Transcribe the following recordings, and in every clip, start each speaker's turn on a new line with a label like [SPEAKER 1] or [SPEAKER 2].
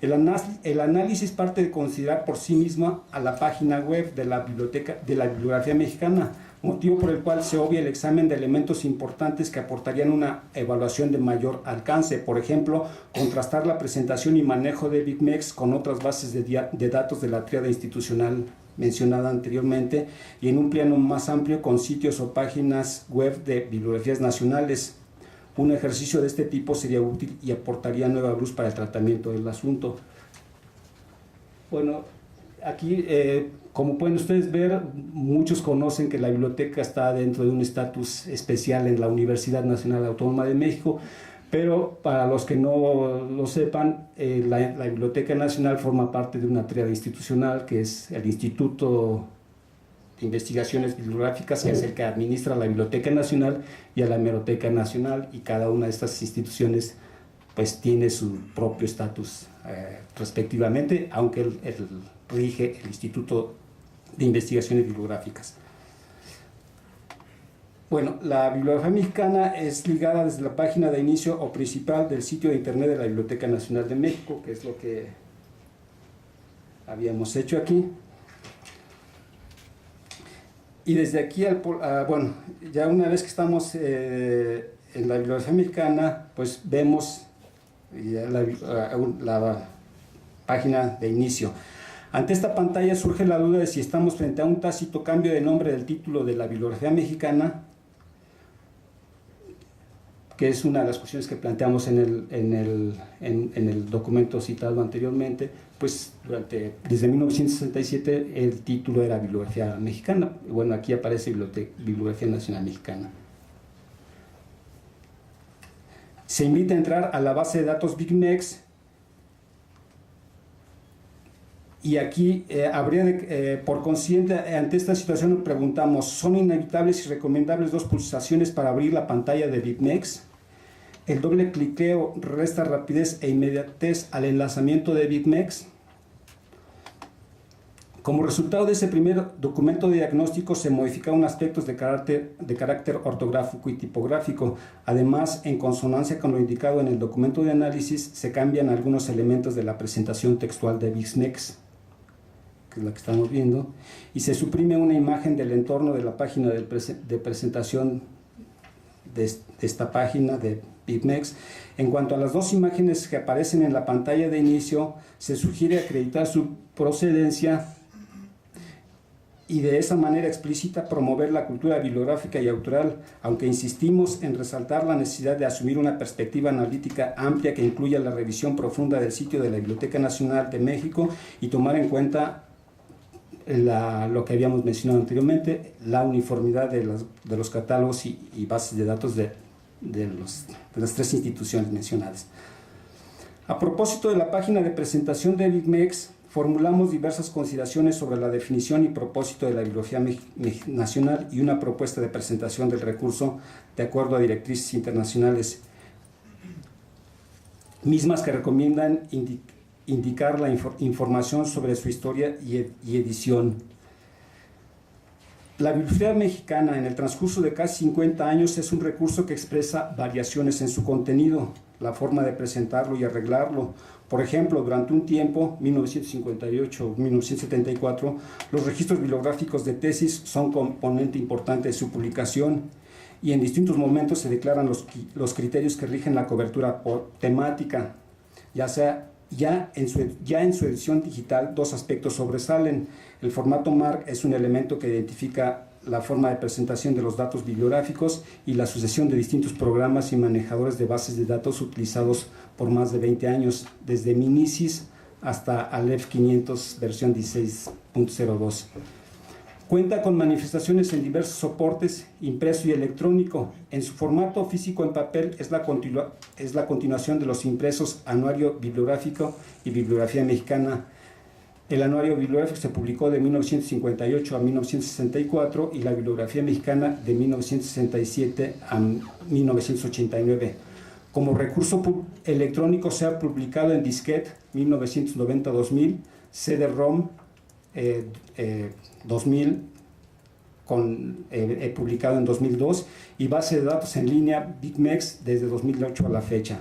[SPEAKER 1] El análisis parte de considerar por sí misma a la página web de la biblioteca de la bibliografía mexicana, motivo por el cual se obvia el examen de elementos importantes que aportarían una evaluación de mayor alcance. Por ejemplo, contrastar la presentación y manejo de BibMex con otras bases de datos de la tríada institucional mencionada anteriormente, y en un plano más amplio con sitios o páginas web de bibliografías nacionales. Un ejercicio de este tipo sería útil y aportaría nueva luz para el tratamiento del asunto. Bueno, aquí, como pueden ustedes ver, muchos conocen que la biblioteca está dentro de un estatus especial en la Universidad Nacional Autónoma de México, pero para los que no lo sepan, la Biblioteca Nacional forma parte de una tríada institucional que es el Instituto de Investigaciones Bibliográficas, que es el que administra la Biblioteca Nacional y a la Hemeroteca Nacional, y cada una de estas instituciones pues tiene su propio estatus respectivamente, aunque rige el Instituto de Investigaciones Bibliográficas. Bueno, la bibliografía mexicana es ligada desde la página de inicio o principal del sitio de internet de la Biblioteca Nacional de México, que es lo que habíamos hecho aquí. Y desde aquí, bueno, ya una vez que estamos en la bibliografía mexicana, pues vemos la página de inicio. Ante esta pantalla surge la duda de si estamos frente a un tácito cambio de nombre del título de la bibliografía mexicana, que es una de las cuestiones que planteamos en el documento citado anteriormente. Pues desde 1967 el título era Bibliografía Mexicana. Bueno, aquí aparece Bibliografía Nacional Mexicana. Se invita a entrar a la base de datos BibMex, y aquí por consiguiente, ante esta situación nos preguntamos: ¿son inevitables y recomendables dos pulsaciones para abrir la pantalla de BibMex? ¿El doble cliqueo resta rapidez e inmediatez al enlazamiento de BibMex? Como resultado de ese primer documento de diagnóstico se modificaron aspectos de carácter ortográfico y tipográfico. Además, en consonancia con lo indicado en el documento de análisis, se cambian algunos elementos de la presentación textual de BibMex, que es la que estamos viendo, y se suprime una imagen del entorno de la página de presentación de esta página de BibMex. En cuanto a las dos imágenes que aparecen en la pantalla de inicio, se sugiere acreditar su procedencia y de esa manera explícita promover la cultura bibliográfica y autoral, aunque insistimos en resaltar la necesidad de asumir una perspectiva analítica amplia que incluya la revisión profunda del sitio de la Biblioteca Nacional de México y tomar en cuenta lo que habíamos mencionado anteriormente, la uniformidad de los catálogos y bases de datos de las tres instituciones mencionadas. A propósito de la página de presentación de BibMex, formulamos diversas consideraciones sobre la definición y propósito de la bibliografía nacional y una propuesta de presentación del recurso de acuerdo a directrices internacionales, mismas que recomiendan indicar la información sobre su historia y edición. La bibliografía mexicana en el transcurso de casi 50 años es un recurso que expresa variaciones en su contenido, la forma de presentarlo y arreglarlo. Por ejemplo, durante un tiempo, 1958-1974, los registros bibliográficos de tesis son componente importante de su publicación, y en distintos momentos se declaran los criterios que rigen la cobertura por temática. Ya en su edición digital, dos aspectos sobresalen. El formato MARC es un elemento que identifica la forma de presentación de los datos bibliográficos y la sucesión de distintos programas y manejadores de bases de datos utilizados por más de 20 años, desde Minisis hasta Aleph 500 versión 16.02. Cuenta con manifestaciones en diversos soportes, impreso y electrónico. En su formato físico en papel es la continuación de los impresos Anuario Bibliográfico y Bibliografía Mexicana. El Anuario Bibliográfico se publicó de 1958 a 1964 y la Bibliografía Mexicana de 1967 a 1989. Como recurso electrónico se ha publicado en disquete 1990-2000, CD-ROM 2000, publicado en 2002, y base de datos en línea BibMex desde 2008 a la fecha.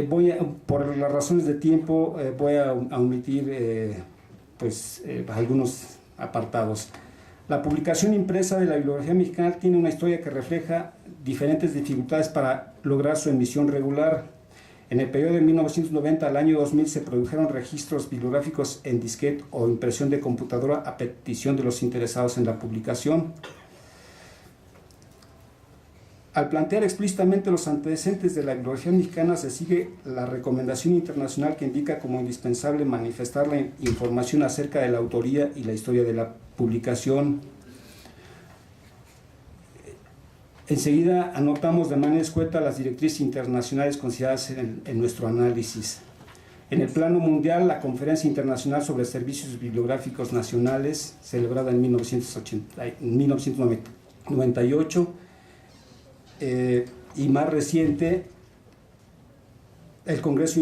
[SPEAKER 1] Por las razones de tiempo, voy a omitir algunos apartados. La publicación impresa de la bibliografía mexicana tiene una historia que refleja diferentes dificultades para lograr su emisión regular. En el periodo de 1990 al año 2000 se produjeron registros bibliográficos en disquete o impresión de computadora a petición de los interesados en la publicación. Al plantear explícitamente los antecedentes de la bibliografía mexicana, se sigue la recomendación internacional que indica como indispensable manifestar la información acerca de la autoría y la historia de la publicación. Enseguida anotamos de manera escueta las directrices internacionales consideradas en nuestro análisis. En el plano mundial, la Conferencia Internacional sobre Servicios Bibliográficos Nacionales, celebrada en 1998, y más reciente, el Congreso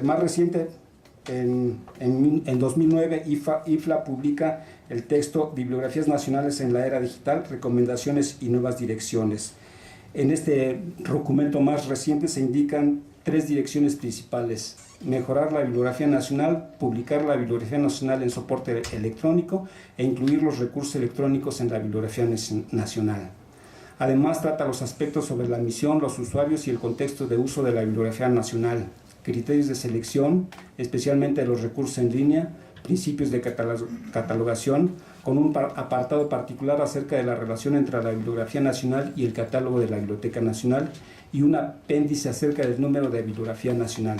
[SPEAKER 1] más reciente, en 2009, IFLA publica el texto Bibliografías Nacionales en la Era Digital, Recomendaciones y Nuevas Direcciones. En este documento más reciente se indican 3 direcciones principales: mejorar la bibliografía nacional, publicar la bibliografía nacional en soporte electrónico e incluir los recursos electrónicos en la bibliografía nacional. Además, trata los aspectos sobre la misión, los usuarios y el contexto de uso de la bibliografía nacional, criterios de selección, especialmente de los recursos en línea, principios de catalogación, con un apartado particular acerca de la relación entre la bibliografía nacional y el catálogo de la Biblioteca Nacional, y un apéndice acerca del número de bibliografía nacional.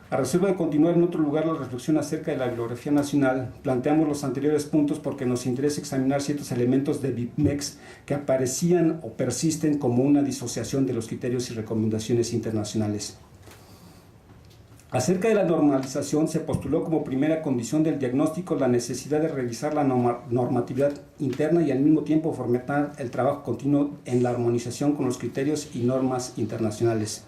[SPEAKER 1] A reserva de continuar en otro lugar la reflexión acerca de la bibliografía nacional, planteamos los anteriores puntos porque nos interesa examinar ciertos elementos de BibMex que aparecían o persisten como una disociación de los criterios y recomendaciones internacionales. Acerca de la normalización, se postuló como primera condición del diagnóstico la necesidad de revisar la normatividad interna y al mismo tiempo fomentar el trabajo continuo en la armonización con los criterios y normas internacionales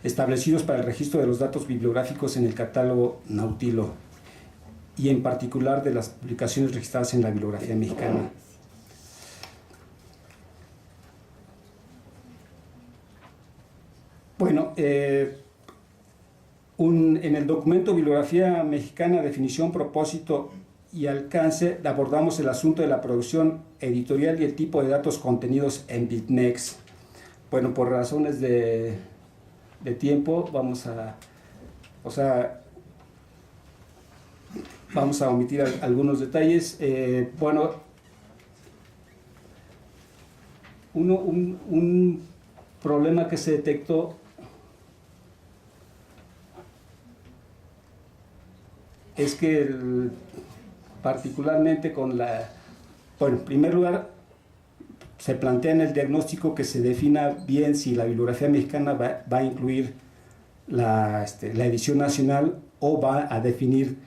[SPEAKER 1] establecidos para el registro de los datos bibliográficos en el catálogo Nautilo y en particular de las publicaciones registradas en la bibliografía mexicana. Bueno, en el documento Bibliografía Mexicana, definición, propósito y alcance, abordamos el asunto de la producción editorial y el tipo de datos contenidos en BibMex. Bueno, por razones de tiempo vamos a omitir algunos detalles. Bueno, un problema que se detectó es que particularmente con la... Bueno, en primer lugar, se plantea en el diagnóstico que se defina bien si la bibliografía mexicana va a incluir la edición nacional o va a definir,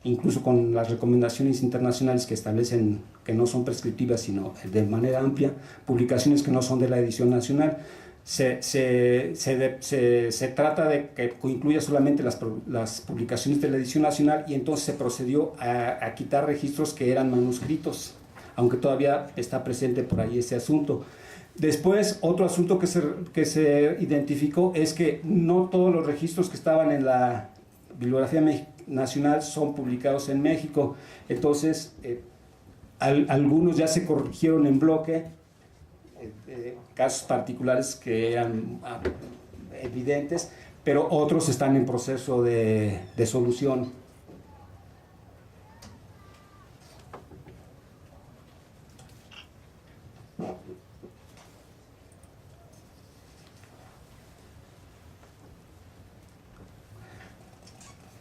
[SPEAKER 1] incluso con las recomendaciones internacionales que establecen que no son prescriptivas sino de manera amplia, publicaciones que no son de la edición nacional. Se trata de que incluya solamente las publicaciones de la edición nacional, y entonces se procedió a quitar registros que eran manuscritos, aunque todavía está presente por ahí ese asunto. Después, otro asunto que se identificó es que no todos los registros que estaban en la bibliografía nacional son publicados en México. Entonces, algunos ya se corrigieron en bloque, casos particulares que eran evidentes, pero otros están en proceso de solución.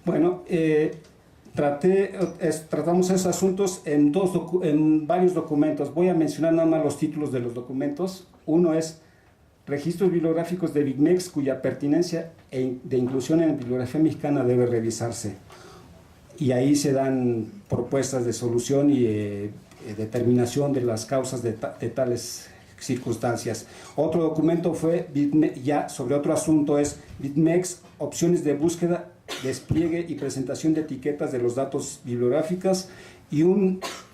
[SPEAKER 1] Bueno, tratamos esos asuntos en varios documentos. Voy a mencionar nada más los títulos de los documentos. Uno es Registros bibliográficos de BibMex cuya pertinencia de inclusión en la bibliografía mexicana debe revisarse. Y ahí se dan propuestas de solución y determinación de las causas de tales circunstancias. Otro documento fue ya sobre otro asunto, es BibMex, opciones de búsqueda, despliegue y presentación de etiquetas de los datos bibliográficos, y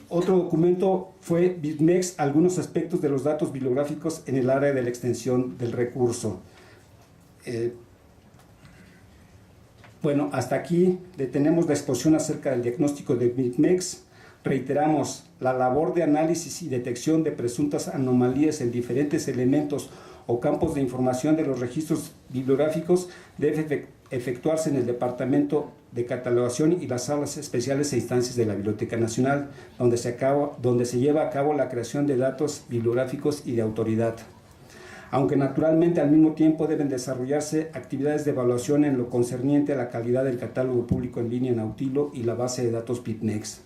[SPEAKER 1] otro documento fue BibMex, algunos aspectos de los datos bibliográficos en el área de la extensión del recurso. Bueno, hasta aquí detenemos la exposición acerca del diagnóstico de BIMEX. Reiteramos, la labor de análisis y detección de presuntas anomalías en diferentes elementos o campos de información de los registros bibliográficos debe efectuarse en el Departamento de Catalogación y las salas especiales e instancias de la Biblioteca Nacional, donde se lleva a cabo la creación de datos bibliográficos y de autoridad. Aunque naturalmente al mismo tiempo deben desarrollarse actividades de evaluación en lo concerniente a la calidad del catálogo público en línea Nautilo y la base de datos BibMex,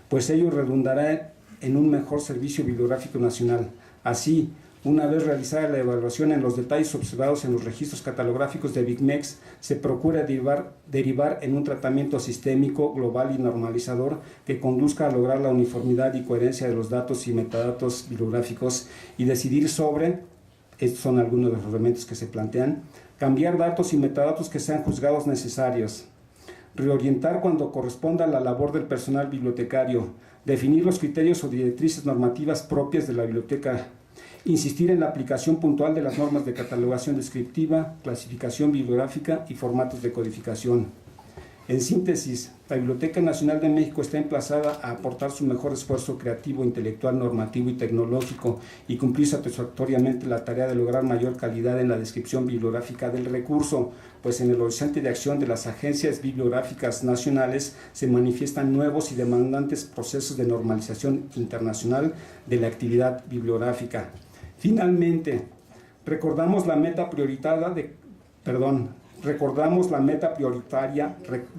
[SPEAKER 1] pues ello redundará en un mejor servicio bibliográfico nacional. Así, una vez realizada la evaluación en los detalles observados en los registros catalográficos de BibMex, se procura derivar en un tratamiento sistémico, global y normalizador que conduzca a lograr la uniformidad y coherencia de los datos y metadatos bibliográficos y decidir sobre, estos son algunos de los elementos que se plantean, cambiar datos y metadatos que sean juzgados necesarios, reorientar cuando corresponda a la labor del personal bibliotecario, definir los criterios o directrices normativas propias de la biblioteca, insistir en la aplicación puntual de las normas de catalogación descriptiva, clasificación bibliográfica y formatos de codificación. En síntesis, la Biblioteca Nacional de México está emplazada a aportar su mejor esfuerzo creativo, intelectual, normativo y tecnológico y cumplir satisfactoriamente la tarea de lograr mayor calidad en la descripción bibliográfica del recurso, pues en el horizonte de acción de las agencias bibliográficas nacionales se manifiestan nuevos y demandantes procesos de normalización internacional de la actividad bibliográfica. Finalmente, recordamos la meta prioritaria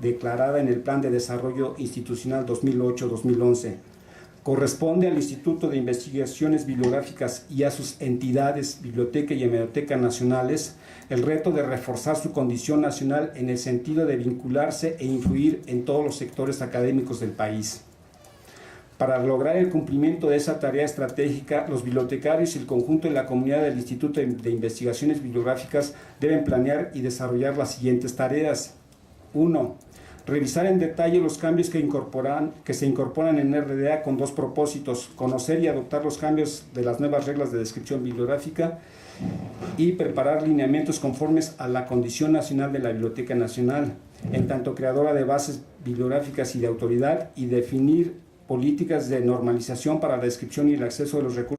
[SPEAKER 1] declarada en el Plan de Desarrollo Institucional 2008-2011. Corresponde al Instituto de Investigaciones Bibliográficas y a sus entidades, Biblioteca y Hemeroteca Nacionales, el reto de reforzar su condición nacional en el sentido de vincularse e influir en todos los sectores académicos del país. Para lograr el cumplimiento de esa tarea estratégica, los bibliotecarios y el conjunto de la comunidad del Instituto de Investigaciones Bibliográficas deben planear y desarrollar las siguientes tareas. 1. Revisar en detalle los cambios que se incorporan en RDA con dos propósitos: conocer y adoptar los cambios de las nuevas reglas de descripción bibliográfica y preparar lineamientos conformes a la condición nacional de la Biblioteca Nacional, en tanto creadora de bases bibliográficas y de autoridad, y definir políticas de normalización para la descripción y el acceso de los recursos